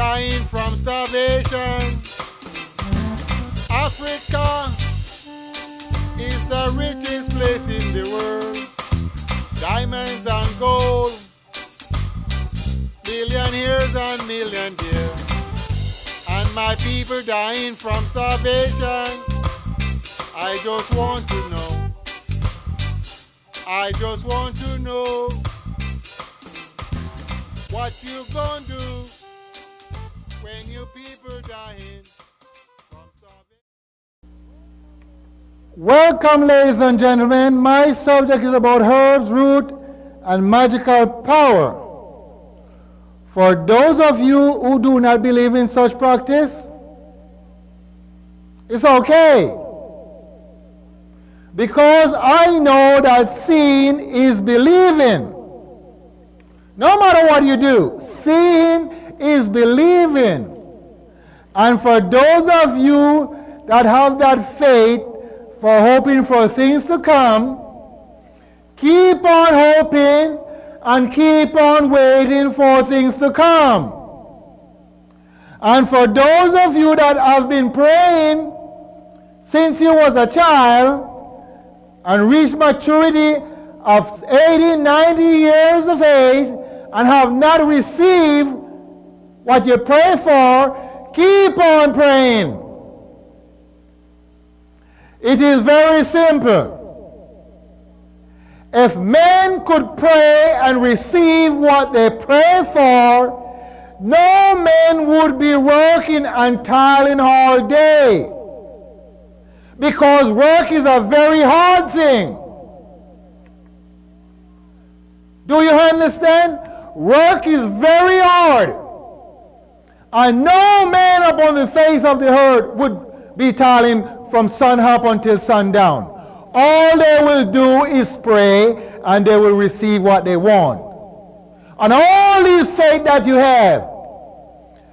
dying from starvation. Africa is the richest place in the world. Diamonds and gold, millionaires and millionaires. And my people dying from starvation. I just want to know. I just want to know what you gonna do when your people dying from starvation. Welcome, ladies and gentlemen. My subject is about herbs, root, and magical power. For those of you who do not believe in such practice, it's okay. Because I know that seeing is believing. No matter what you do, seeing is believing. And for those of you that have that faith for hoping for things to come, keep on hoping and keep on waiting for things to come. And for those of you that have been praying since you was a child and reached maturity of 80, 90 years of age and have not received what you pray for, keep on praying. It is very simple. If men could pray and receive what they pray for, no man would be working and toiling all day. Because work is a very hard thing. Do you understand? Work is very hard. And no man upon the face of the earth would be toiling from sun up until sundown. All they will do is pray and they will receive what they want. And all this faith that you have,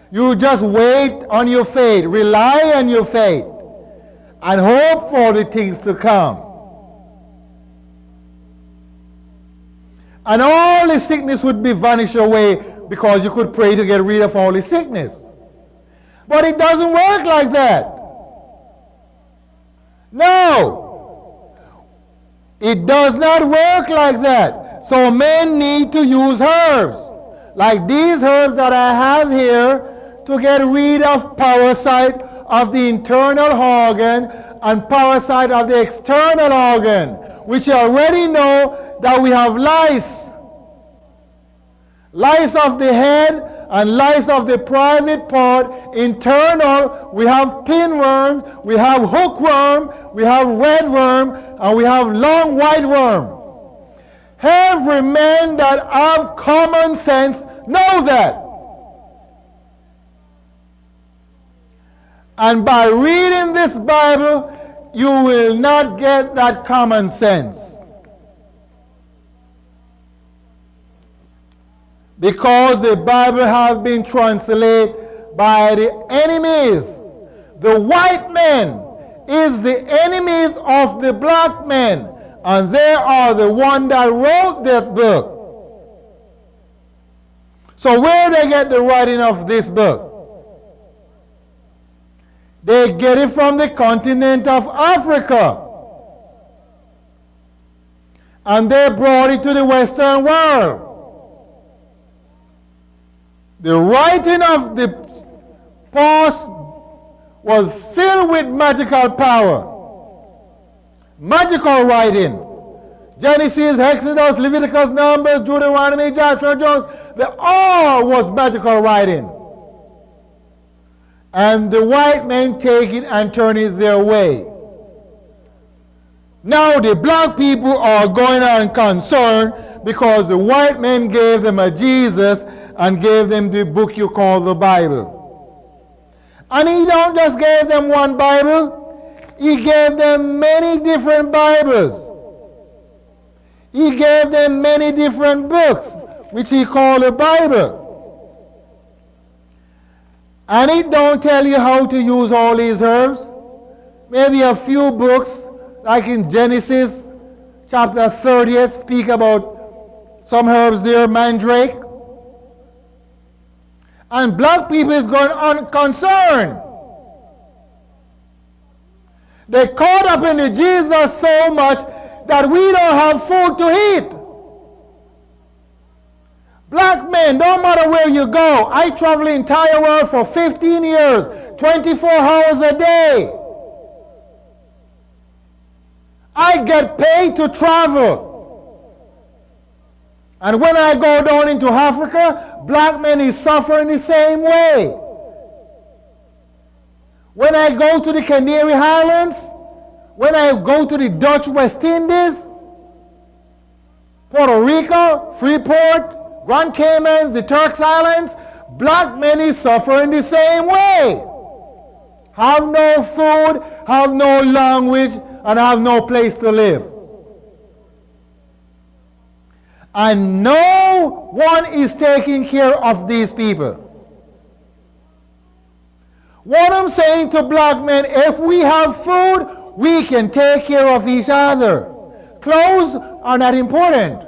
you just wait on your faith, rely on your faith, and hope for the things to come. And all the sickness would be vanished away because you could pray to get rid of all the sickness. But it doesn't work like that. No. It does not work like that. So men need to use herbs, like these herbs that I have here, to get rid of parasite of the internal organ and parasite of the external organ, which you already know that we have lice. Lice of the head and lice of the private part. Internal, we have pinworms, we have hookworm, we have redworm, and we have long white worm. Every man that have common sense knows that. And by reading this Bible, you will not get that common sense. Because the Bible has been translated by the enemies. The white men is the enemies of the black men, and they are the one that wrote that book. So where they get the writing of this book? They get it from the continent of Africa. And they brought it to the Western world. The writing of the past was filled with magical power. Magical writing. Genesis, Exodus, Leviticus, Numbers, Deuteronomy, Joshua, Jones, they all was magical writing. And the white men take it and turn it their way. Now the black people are going on concerned because the white men gave them a Jesus and gave them the book you call the Bible. And he don't just give them one Bible, he gave them many different Bibles. He gave them many different books, which he called the Bible. And it don't tell you how to use all these herbs. Maybe a few books, like in Genesis chapter 30, speak about some herbs there, mandrake. And black people is going unconcerned. They caught up in the Jesus so much that we don't have food to eat. Black men, no matter where you go, I travel the entire world for 15 years, 24 hours a day. I get paid to travel. And when I go down into Africa, black men is suffering the same way. When I go to the Canary Islands, when I go to the Dutch West Indies, Puerto Rico, Freeport, Grand Caymans, the Turks Islands, black men is suffering the same way. Have no food, have no language, and have no place to live. And no one is taking care of these people. What I'm saying to black men, if we have food, we can take care of each other. Clothes are not important.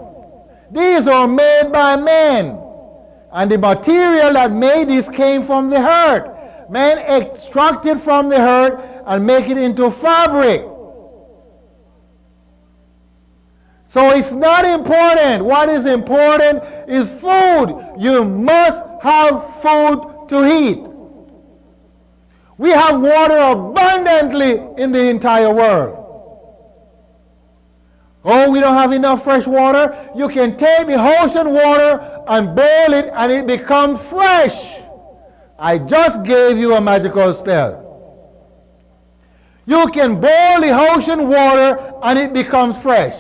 These are made by men. And the material that made this came from the earth. Men extract it from the earth and make it into fabric. So it's not important. What is important is food. You must have food to eat. We have water abundantly in the entire world. Oh, we don't have enough fresh water? You can take the ocean water and boil it and it becomes fresh. I just gave you a magical spell. You can boil the ocean water and it becomes fresh.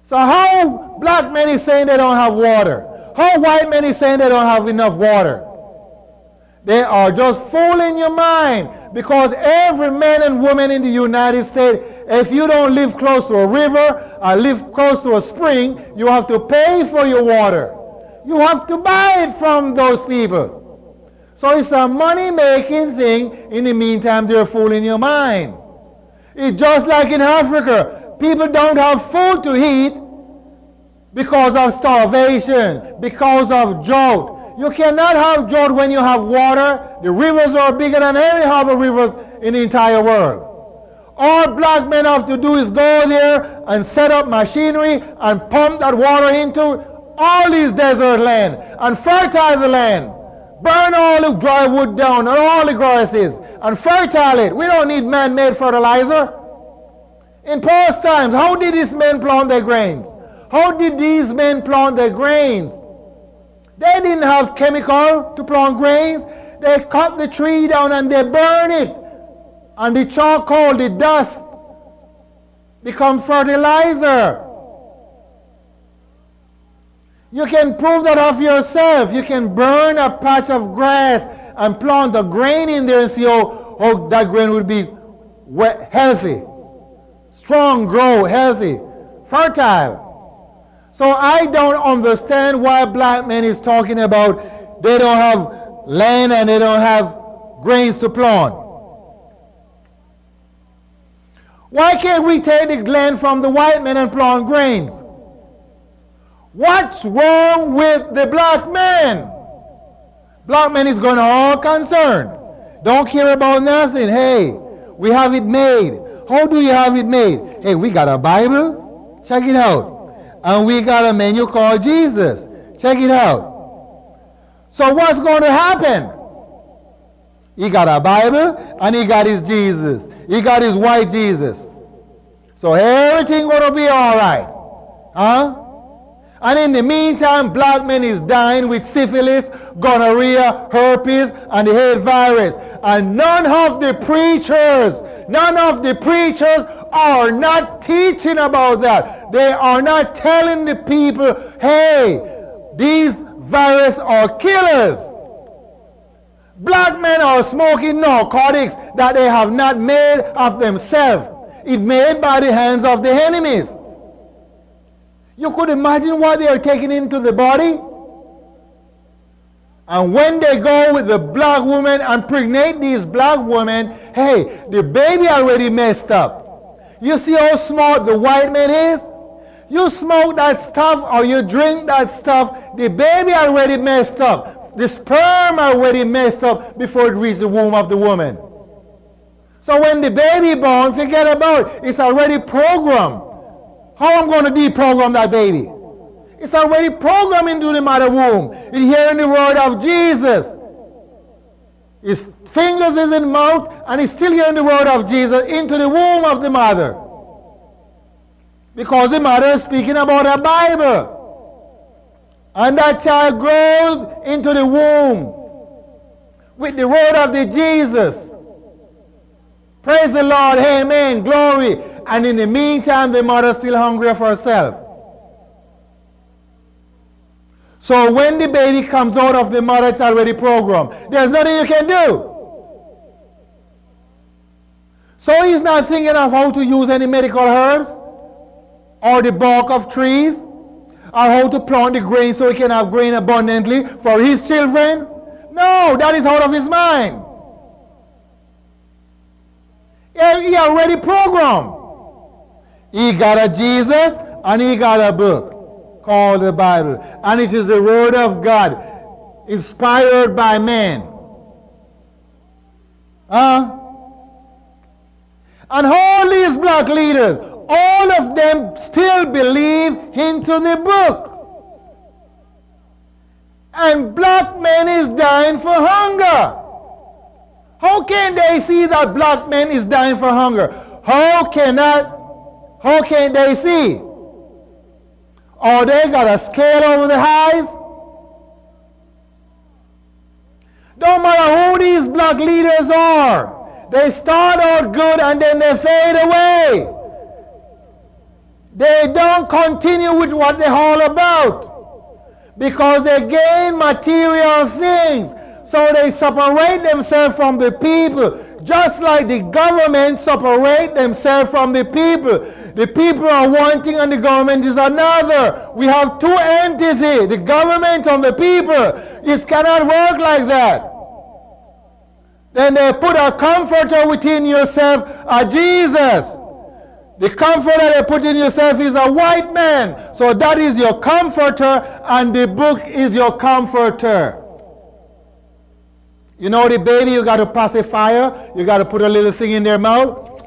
So how black men is saying they don't have water? How white men is saying they don't have enough water? They are just fooling your mind, because every man and woman in the United States, if you don't live close to a river or live close to a spring, you have to pay for your water. You have to buy it from those people. So it's a money-making thing. In the meantime, they're fooling your mind. It's just like in Africa. People don't have food to eat because of starvation, because of drought. You cannot have drought when you have water. The rivers are bigger than any other rivers in the entire world. All black men have to do is go there and set up machinery and pump that water into all these desert land and fertile the land. Burn all the dry wood down and all the grasses and fertile it. We don't need man-made fertilizer. In past times, how did these men plant their grains? How did these men plant their grains? They didn't have chemical to plant grains. They cut the tree down and they burn it. And the charcoal, the dust, becomes fertilizer. You can prove that of yourself. You can burn a patch of grass and plant a grain in there and see how that grain would be healthy. Strong, grow, healthy, fertile. So I don't understand why black men is talking about they don't have land and they don't have grains to plant. Why can't we take the land from the white men and plant grains? What's wrong with the black man? Black man is going all concerned. Don't care about nothing. Hey, we have it made. How do you have it made? Hey, we got a Bible. Check it out. And we got a menu called Jesus. Check it out. So what's going to happen? He got a Bible and he got his Jesus. He got his white Jesus. So everything going to be all right. Huh? And in the meantime, black men is dying with syphilis, gonorrhea, herpes, and the AIDS virus. And none of the preachers are not teaching about that. They are not telling the people, hey, these viruses are killers. Black men are smoking narcotics that they have not made of themselves. It's made by the hands of the enemies. You could imagine what they are taking into the body. And when they go with the black woman and pregnate these black women, hey, the baby already messed up. You see how smart the white man is? You smoke that stuff or you drink that stuff, the baby already messed up. the sperm already messed up before it reaches the womb of the woman. So when the baby born, forget about it. It's already programmed. How am I going to deprogram that baby? It's already programmed into the mother womb. It's hearing the word of Jesus. His fingers is in the mouth, and he's still hearing the word of Jesus into the womb of the mother. Because the mother is speaking about a Bible. And that child grows into the womb with the word of the Jesus. Praise the Lord, amen, glory. And in the meantime, the mother is still hungry for herself. So when the baby comes out of the mother, it's already programmed. There's nothing you can do. So he's not thinking of how to use any medical herbs, or the bark of trees, or how to plant the grain so he can have grain abundantly for his children. No, that is out of his mind. He already programmed. He got a Jesus and he got a book called the Bible. And it is the Word of God, inspired by man. And all these black leaders, all of them still believe into the book. And black men is dying for hunger. How can they see that black man is dying for hunger? How can they see? Or they got a scale over the eyes? Don't matter who these black leaders are. They start out good and then they fade away. They don't continue with what they're all about. Because they gain material things. So they separate themselves from the people. Just like the government separate themselves from the people. The people are one thing and the government is another. We have two entities, the government and the people. It cannot work like that. Then they put a comforter within yourself, a Jesus. The comforter they put in yourself is a white man. So that is your comforter and the book is your comforter. You know the baby, you got to pacify, you got to put a little thing in their mouth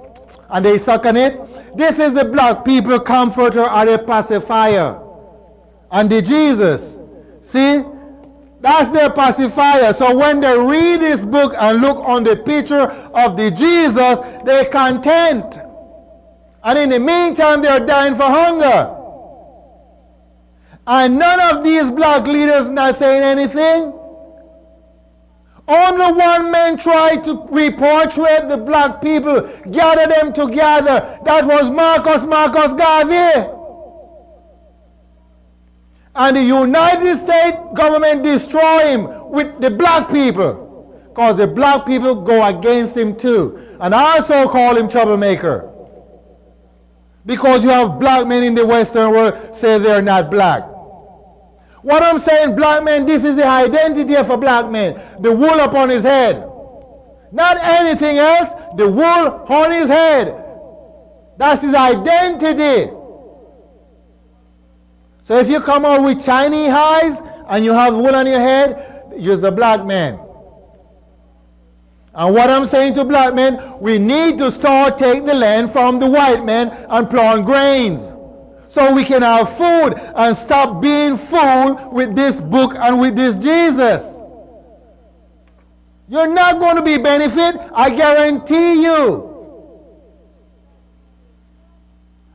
and they suck on it. This is the black people comforter or the pacifier. And the Jesus. See? That's their pacifier. So when they read this book and look on the picture of the Jesus, they're content. And in the meantime, they're dying for hunger. And none of these black leaders not saying anything. Only one man tried to reportray the black people, gather them together. That was Marcus Garvey. And the United States government destroyed him with the black people. Because the black people go against him too. And also call him troublemaker. Because you have black men in the Western world say they're not black. What I'm saying, black men, this is the identity of a black man. The wool upon his head. Not anything else, the wool on his head. That's his identity. So if you come out with Chinese eyes and you have wool on your head, you're a black man. And what I'm saying to black men, we need to start taking the land from the white men and plant grains. So we can have food and stop being fooled with this book and with this Jesus. You're not going to be benefit, I guarantee you.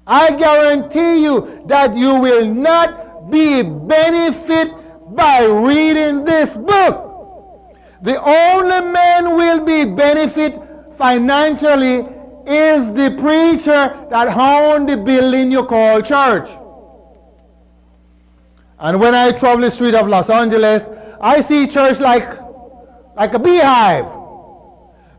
I guarantee you that you will not be benefit by reading this book. The only man will be benefit financially is the preacher that owned the building you call church. And when I travel the street of Los Angeles, I see church like a beehive.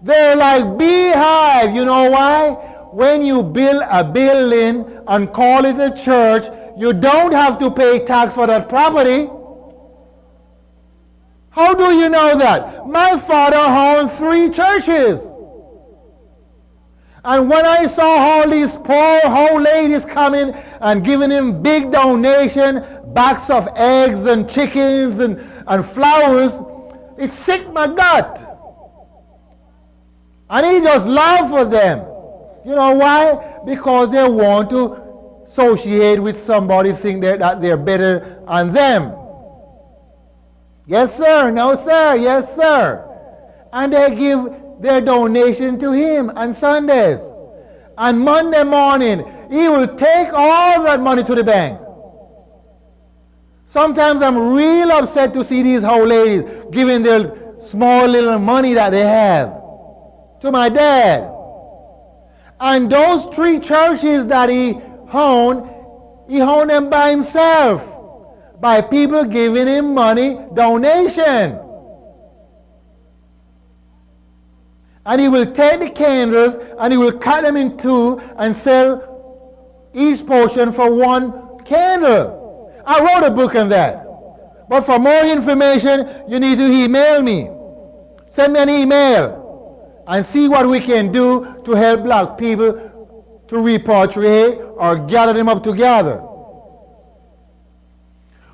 They're like beehive. You know why? When you build a building and call it a church, you don't have to pay tax for that property. How do you know that? My father owned 3 churches. And when I saw all these poor old ladies coming and giving him big donation, bags of eggs and chickens and flowers, it sick my gut. And he just laughed for them. You know why? Because they want to associate with somebody, think that they're better than them. Yes, sir. No, sir. Yes, sir. And they give their donation to him on Sundays. And Monday morning, he will take all that money to the bank. Sometimes I'm real upset to see these old ladies giving their small little money that they have to my dad. And those 3 churches that he owned them by himself, by people giving him money, donation. And he will take the candles and he will cut them in 2 and sell each portion for 1 candle. I wrote a book on that. But for more information, you need to email me. Send me an email and see what we can do to help black people to repatriate or gather them up together.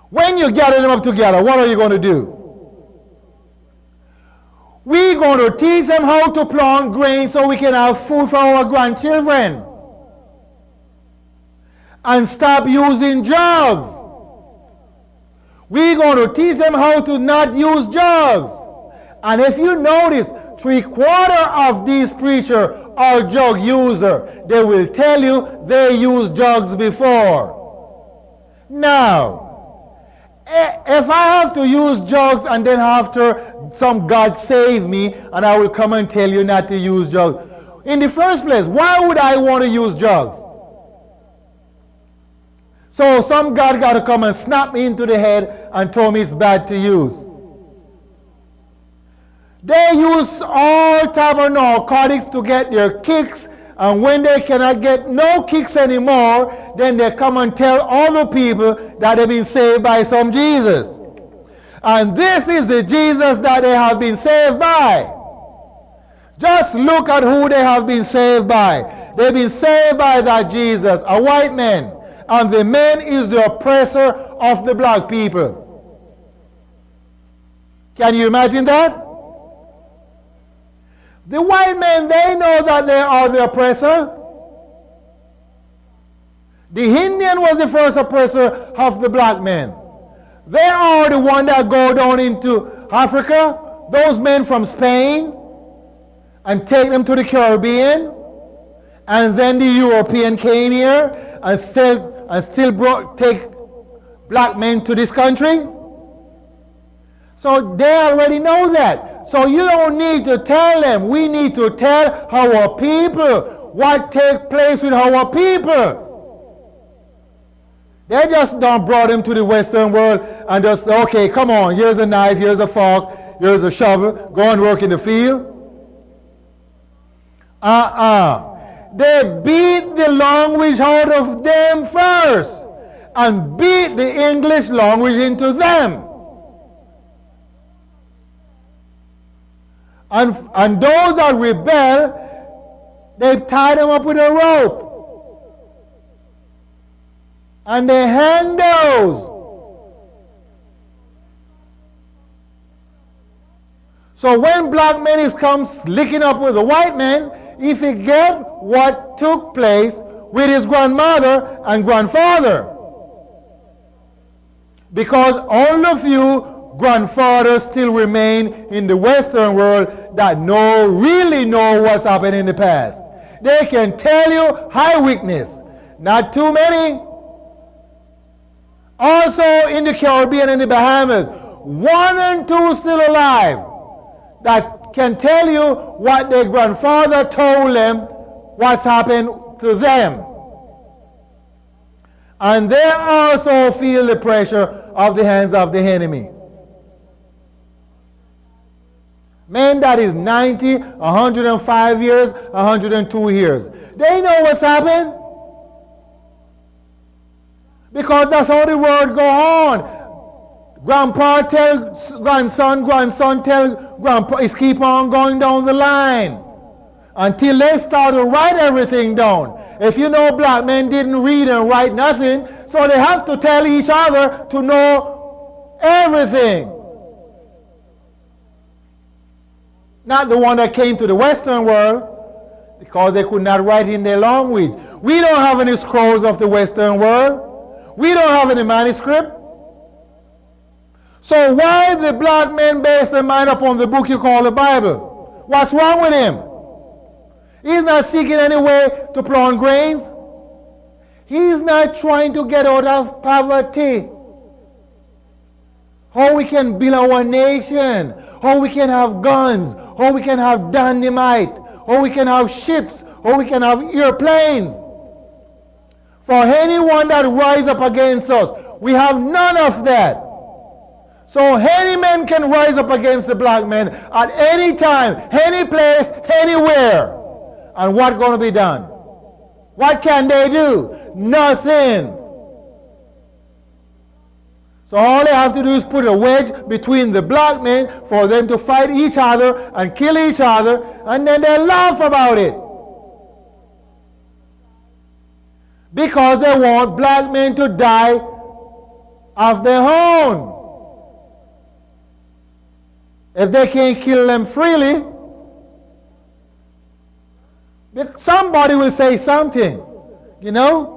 When you gather them up together, what are you going to do? We're going to teach them how to plant grain so we can have food for our grandchildren. And stop using drugs. We're going to teach them how to not use drugs. And if you notice, 3/4 of these preachers are drug users. They will tell you they used drugs before. Now, if I have to use drugs and then after some God save me and I will come and tell you not to use drugs. In the first place, why would I want to use drugs? So some God got to come and snap me into the head and tell me it's bad to use. They use all type of narcotics to get their kicks, and when they cannot get no kicks anymore, then they come and tell other people that they've been saved by some Jesus. And this is the Jesus that they have been saved by. Just look at who they have been saved by. They've been saved by that Jesus, a white man. And the man is the oppressor of the black people. Can you imagine that? The white men, they know that they are the oppressor. The Indian was the first oppressor of the black men. They are the one that go down into Africa, those men from Spain, and take them to the Caribbean. And then the European came here and still take black men to this country. So they already know that. So you don't need to tell them. We need to tell our people what takes place with our people. They just don't brought them to the Western world and just, okay, come on, here's a knife, here's a fork, here's a shovel, go and work in the field. They beat the language out of them first and beat the English language into them. And those that rebel, they tie them up with a rope. And they hang those. So when black men is comes licking up with a white man, he forget what took place with his grandmother and grandfather. Because all of you grandfathers still remain in the Western world that really know what's happened in the past. They can tell you high witness. Not too many. Also in the Caribbean and the Bahamas, 1 and 2 still alive that can tell you what their grandfather told them, what's happened to them. And they also feel the pressure of the hands of the enemy. Men that is 90, 105 years, 102 years. They know what's happened. Because that's how the word go on. Grandpa tell grandson, grandson tell grandpa. It's keep on going down the line. Until they start to write everything down. If you know black men didn't read and write nothing, so they have to tell each other to know everything. Not the one that came to the Western world, because they could not write in their language. We don't have any scrolls of the Western world. We don't have any manuscript. So why the black man base their mind upon the book you call the Bible? What's wrong with him? He's not seeking any way to plant grains. He's not trying to get out of poverty. How we can build our nation, how we can have guns, how we can have dynamite, how we can have ships, how we can have airplanes. For anyone that rise up against us, we have none of that. So any man can rise up against the black man at any time, any place, anywhere. And what's going to be done? What can they do? Nothing. So all they have to do is put a wedge between the black men for them to fight each other and kill each other, and then they laugh about it. Because they want black men to die of their own. If they can't kill them freely, somebody will say something, you know.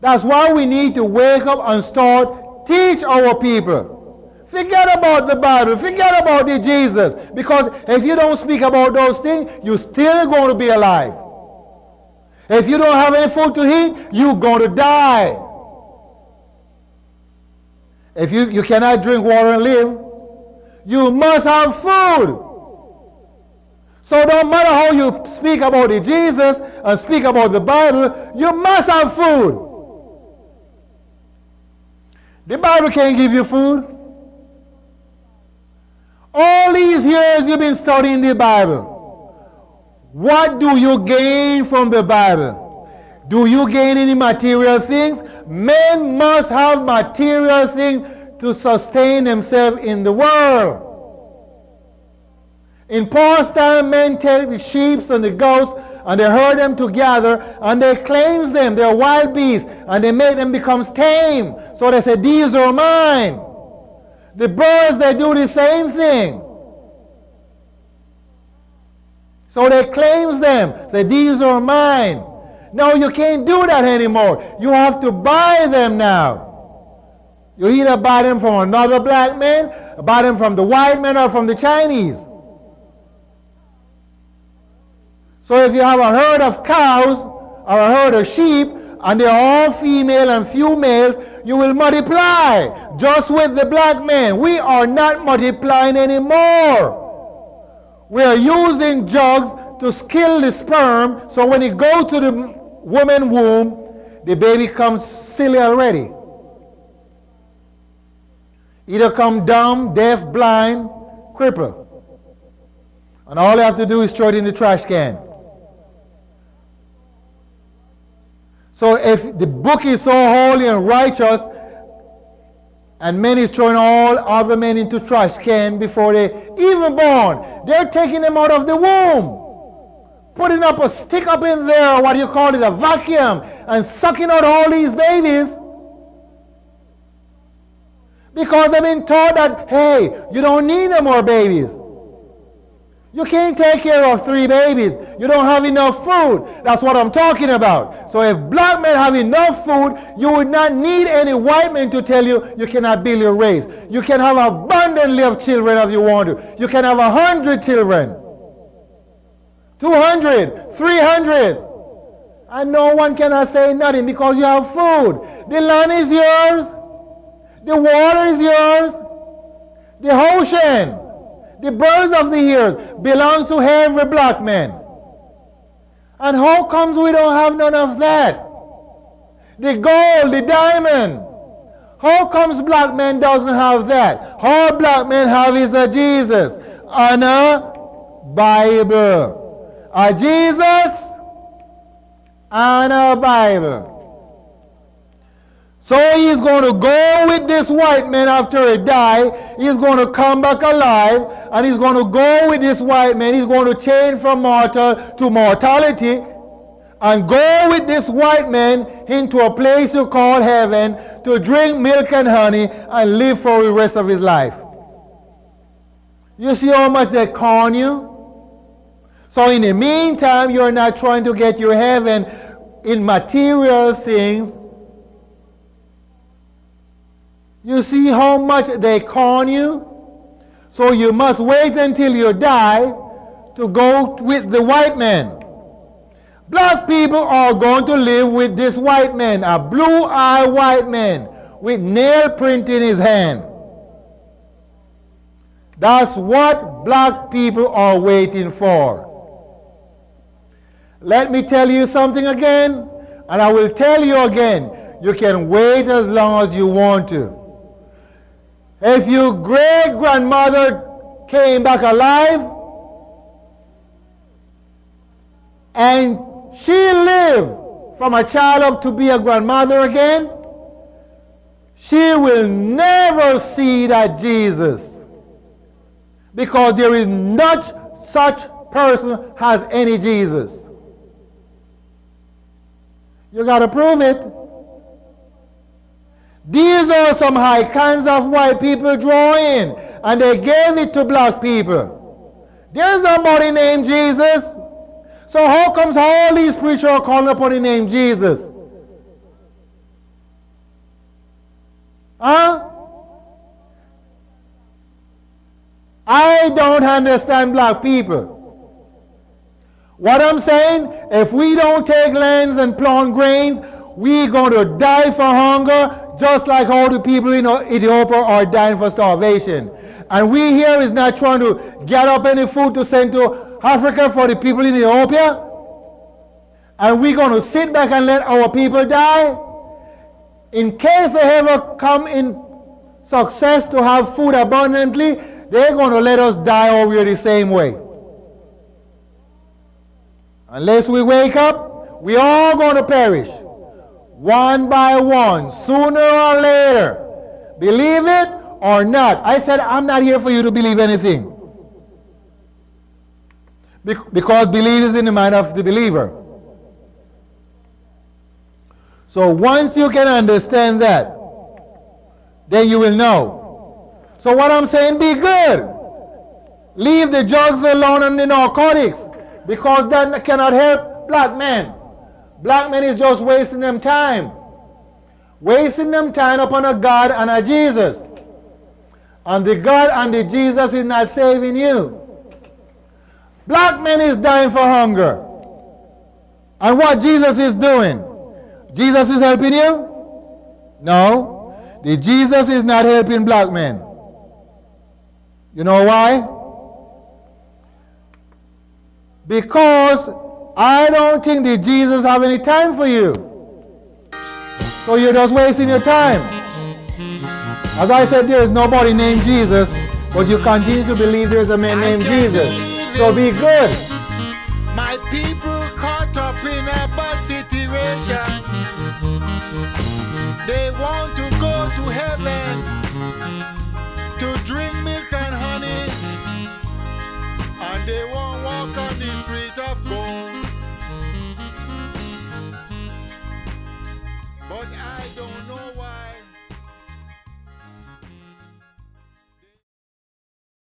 That's why we need to wake up and start teach our people. Forget about the Bible. Forget about the Jesus. Because if you don't speak about those things, you're still going to be alive. If you don't have any food to eat, you're going to die. If you cannot drink water and live, you must have food. So no matter how you speak about the Jesus and speak about the Bible, you must have food. The Bible can't give you food. All these years you've been studying the Bible. What do you gain from the Bible? Do you gain any material things? Men must have material things to sustain themselves in the world. In past time, men take the sheep and the goats and they herd them together and they claim them. They're wild beasts and they make them become tame. So they say, these are mine. The birds, they do the same thing. So they claim them, say, these are mine. No, you can't do that anymore. You have to buy them now. You either buy them from another black man, buy them from the white man, or from the Chinese. So if you have a herd of cows or a herd of sheep, and they're all female and few males, you will multiply. Just with the black man, we are not multiplying anymore. We are using drugs to kill the sperm, so when it goes to the woman's womb, the baby comes silly already. Either come dumb, deaf, blind, crippled. And all they have to do is throw it in the trash can. So if the book is so holy and righteous, and men is throwing all other men into trash can before they even born, they're taking them out of the womb, putting up a stick up in there, what do you call it, a vacuum, and sucking out all these babies. Because they've been taught that, hey, you don't need no more babies. You can't take care of 3 babies. You don't have enough food. That's what I'm talking about. So if black men have enough food, you would not need any white men to tell you you cannot build your race. You can have abundantly of children if you want to. You can have 100 children. 200, 300. And no one cannot say nothing because you have food. The land is yours. The water is yours. The ocean. The birds of the air belongs to every black man. And how comes we don't have none of that? The gold, the diamond. How comes black man doesn't have that? All black men have is a Jesus and a Bible. A Jesus and a Bible. So he's going to go with this white man after he died. He's going to come back alive. And he's going to go with this white man. He's going to change from mortal to mortality. And go with this white man into a place you call heaven to drink milk and honey and live for the rest of his life. You see how much they con you? So in the meantime, you're not trying to get your heaven in material things. You see how much they con you? So you must wait until you die to go with the white man. Black people are going to live with this white man, a blue-eyed white man with nail print in his hand. That's what black people are waiting for. Let me tell you something again, and I will tell you again. You can wait as long as you want to. If your great-grandmother came back alive and she lived from a child up to be a grandmother again, she will never see that Jesus, because there is not such person has any Jesus. You got to prove it. These are some icons of white people drawing, and they gave it to black people. There's nobody named Jesus. So how comes all these preachers are calling upon the name Jesus? Huh? I don't understand black people. What I'm saying, if we don't take lands and plant grains, we're going to die for hunger, just like all the people in Ethiopia are dying for starvation. And we here is not trying to get up any food to send to Africa for the people in Ethiopia. And we're going to sit back and let our people die. In case they ever come in success to have food abundantly, they're going to let us die over here the same way. Unless we wake up, we all going to perish. One by one, sooner or later. Believe it or not. I said I'm not here for you to believe anything. Because belief is in the mind of the believer. So once you can understand that, then you will know. So what I'm saying, be good. Leave the drugs alone and the narcotics, because that cannot help black men. Black men is just wasting them time. Wasting them time upon a God and a Jesus. And the God and the Jesus is not saving you. Black men is dying for hunger. And what Jesus is doing? Jesus is helping you? No. The Jesus is not helping black men. You know why? Because I don't think that Jesus have any time for you. So you're just wasting your time. As I said, there is nobody named Jesus, but you continue to believe there's a man named Jesus. So be good. My people caught up in a bad situation. They want to go to heaven to drink milk and honey, and they won't walk on the street of gold. But I don't know